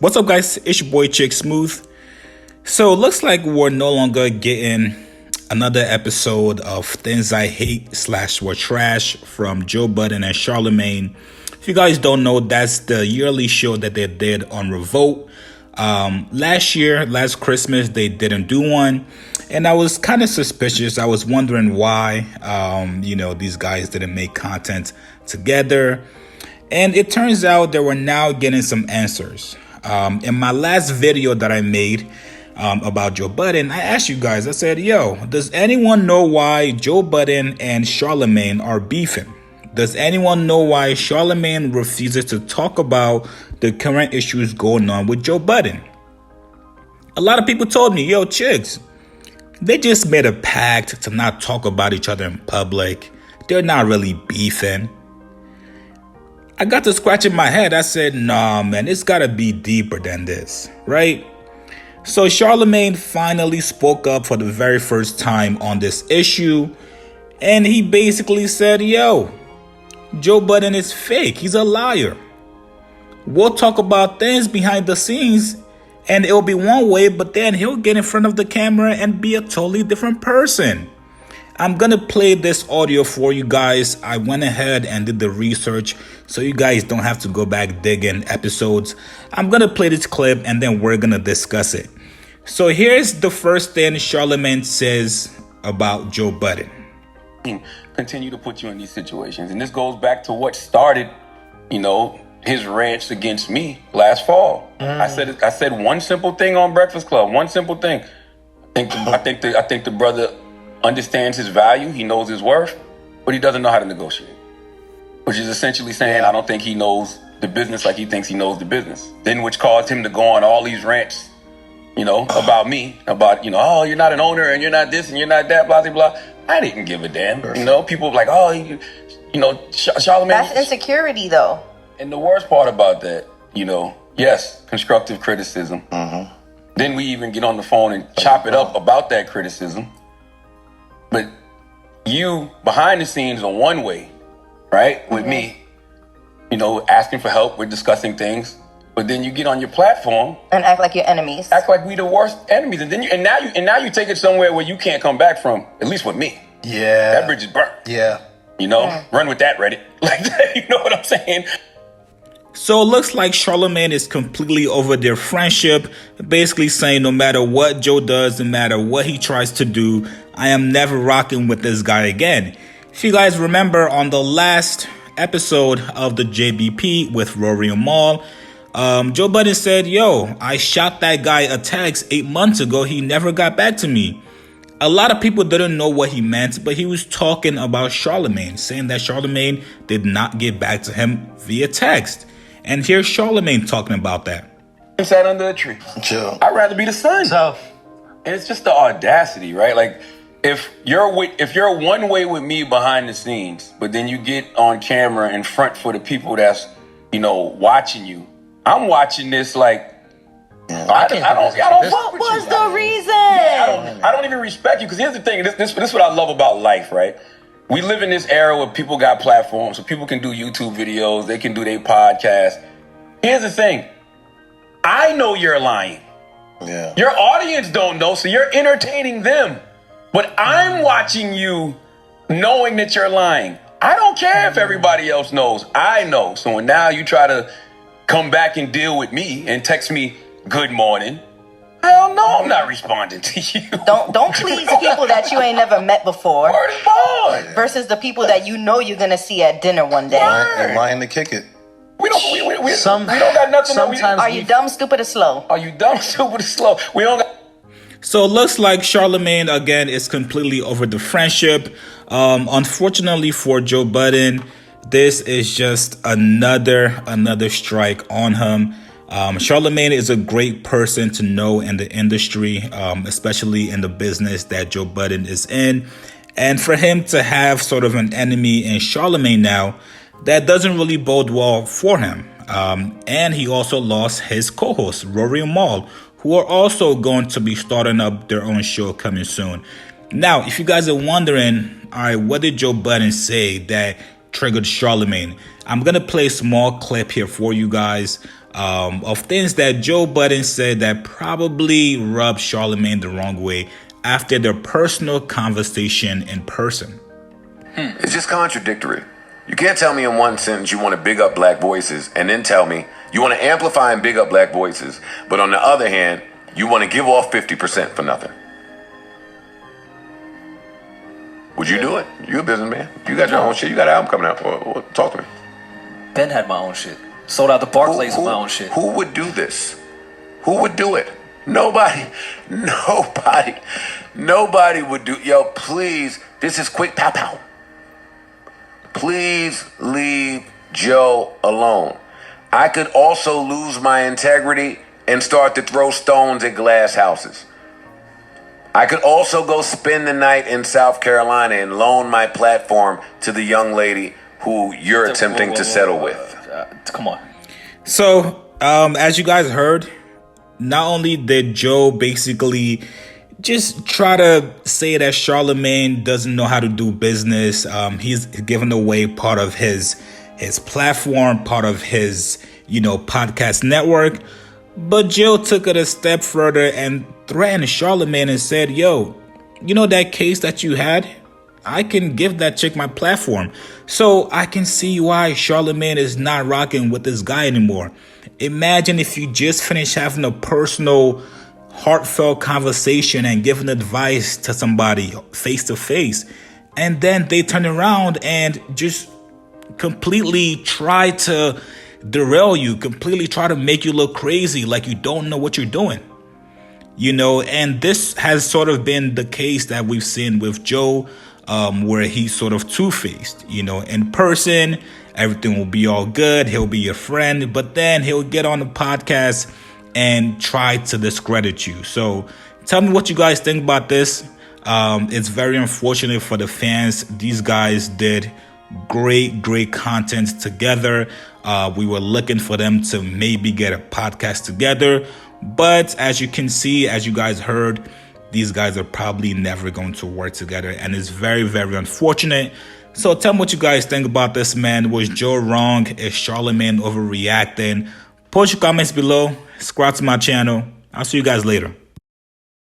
What's up, guys? It's your boy Chick Smooth. So it looks like we're no longer getting another episode of Things I Hate / Were Trash from Joe Budden and Charlamagne. If you guys don't know, that's the yearly show that they did on Revolt. Last Christmas, they didn't do one. And I was kind of suspicious. I was wondering why, these guys didn't make content together. And it turns out that we're now getting some answers. In my last video that I made about Joe Budden, I asked you guys, I said, does anyone know why Joe Budden and Charlemagne are beefing? Does anyone know why Charlemagne refuses to talk about the current issues going on with Joe Budden? A lot of people told me, chicks, they just made a pact to not talk about each other in public. They're not really beefing. I got to scratching my head. I said, nah, man, it's got to be deeper than this, right? So Charlemagne finally spoke up for the very first time on this issue. And he basically said, Joe Budden is fake. He's a liar. We'll talk about things behind the scenes and it'll be one way, but then he'll get in front of the camera and be a totally different person. I'm going to play this audio for you guys. I went ahead and did the research so you guys don't have to go back digging episodes. I'm going to play this clip and then we're going to discuss it. So here's the first thing Charlamagne says about Joe Budden. Continue to put you in these situations. And this goes back to what started, his rants against me last fall. I said one simple thing on Breakfast Club, one simple thing. I think the brother understands his value, he knows his worth, but he doesn't know how to negotiate. Which is essentially saying, I don't think he knows the business like he thinks he knows the business. Then which caused him to go on all these rants, about me, about, you're not an owner and you're not this and you're not that, blah, blah, blah. I didn't give a damn. People like, Charlamagne. That's insecurity, though. And the worst part about that, yes, constructive criticism. Mm-hmm. Then we even get on the phone and chop it up about that criticism. But you, behind the scenes, are one way, right? With me, asking for help, we're discussing things. But then you get on your platform and act like you're enemies. Act like we the worst enemies, and then now you take it somewhere where you can't come back from. At least with me. Yeah, that bridge is burnt. Yeah, run with that, Reddit. Like that, you know what I'm saying? So it looks like Charlamagne is completely over their friendship, basically saying no matter what Joe does, no matter what he tries to do, I am never rocking with this guy again. If you guys remember on the last episode of the JBP with Rory and Mal, Joe Budden said, I shot that guy a text 8 months ago. He never got back to me. A lot of people didn't know what he meant, but he was talking about Charlamagne, saying that Charlamagne did not get back to him via text. And here's Charlamagne talking about that. I sat under a tree. Chill. I'd rather be the sun. So, and it's just the audacity, right? Like, if you're one way with me behind the scenes, but then you get on camera in front for the people that's, watching you. I'm watching this like, I don't fuck with you. What was the reason? I don't even respect you. Because here's the thing. This is what I love about life, right? We live in this era where people got platforms, so people can do YouTube videos, they can do their podcast. Here's the thing. I know you're lying. Yeah. Your audience don't know, so you're entertaining them. But I'm watching you knowing that you're lying. I don't care if everybody else knows. I know. So when now you try to come back and deal with me and text me, good morning. Hell no, I'm not responding to you. Don't please people that you ain't never met before. Word is born. Versus the people that you know you're gonna see at dinner one day. and lying to kick it. We don't got nothing. Sometimes are you dumb, stupid, or slow? Are you dumb, stupid, or slow? We don't got. So it looks like Charlamagne, again, is completely over the friendship. Unfortunately for Joe Budden, this is just another strike on him. Charlamagne is a great person to know in the industry, especially in the business that Joe Budden is in. And for him to have sort of an enemy in Charlamagne now, that doesn't really bode well for him. And he also lost his co-host, Rory and Mal, who are also going to be starting up their own show coming soon. Now, if you guys are wondering, all right, what did Joe Budden say that triggered Charlemagne. I'm going to play a small clip here for you guys of things that Joe Budden said that probably rubbed Charlemagne the wrong way after their personal conversation in person. It's just contradictory. You can't tell me in one sentence you want to big up black voices and then tell me you want to amplify and big up black voices, but on the other hand, you want to give off 50% for nothing. Would you do it? You a businessman. You got your own shit. You got an album coming out. Well, talk to me. Ben had my own shit. Sold out the Barclays with my own shit. Who would do this? Who would do it? Nobody would do. Yo, please, this is quick pow pow. Please leave Joe alone. I could also lose my integrity and start to throw stones at glass houses. I could also go spend the night in South Carolina and loan my platform to the young lady who you're attempting to settle with. Come on. So, as you guys heard, not only did Joe basically just try to say that Charlemagne doesn't know how to do business, he's given away part of his platform, part of his, podcast network. But Joe took it a step further and threatened Charlemagne and said, yo, that case that you had, I can give that chick my platform. So I can see why Charlemagne is not rocking with this guy anymore. Imagine if you just finished having a personal, heartfelt conversation and giving advice to somebody face to face, and then they turn around and just completely try to derail you, completely try to make you look crazy, like you don't know what you're doing. And this has sort of been the case that we've seen with Joe, where he's sort of two-faced. In person, everything will be all good, he'll be your friend, but then he'll get on the podcast and try to discredit you. So tell me what you guys think about this. It's very unfortunate for the fans. These guys did great content together. We were looking for them to maybe get a podcast together, but as you can see, as you guys heard, these guys are probably never going to work together, and it's very unfortunate. So tell me what you guys think about this, man. Was Joe wrong? Is Charlemagne overreacting? Post your comments below. Subscribe to my channel. I'll see you guys later.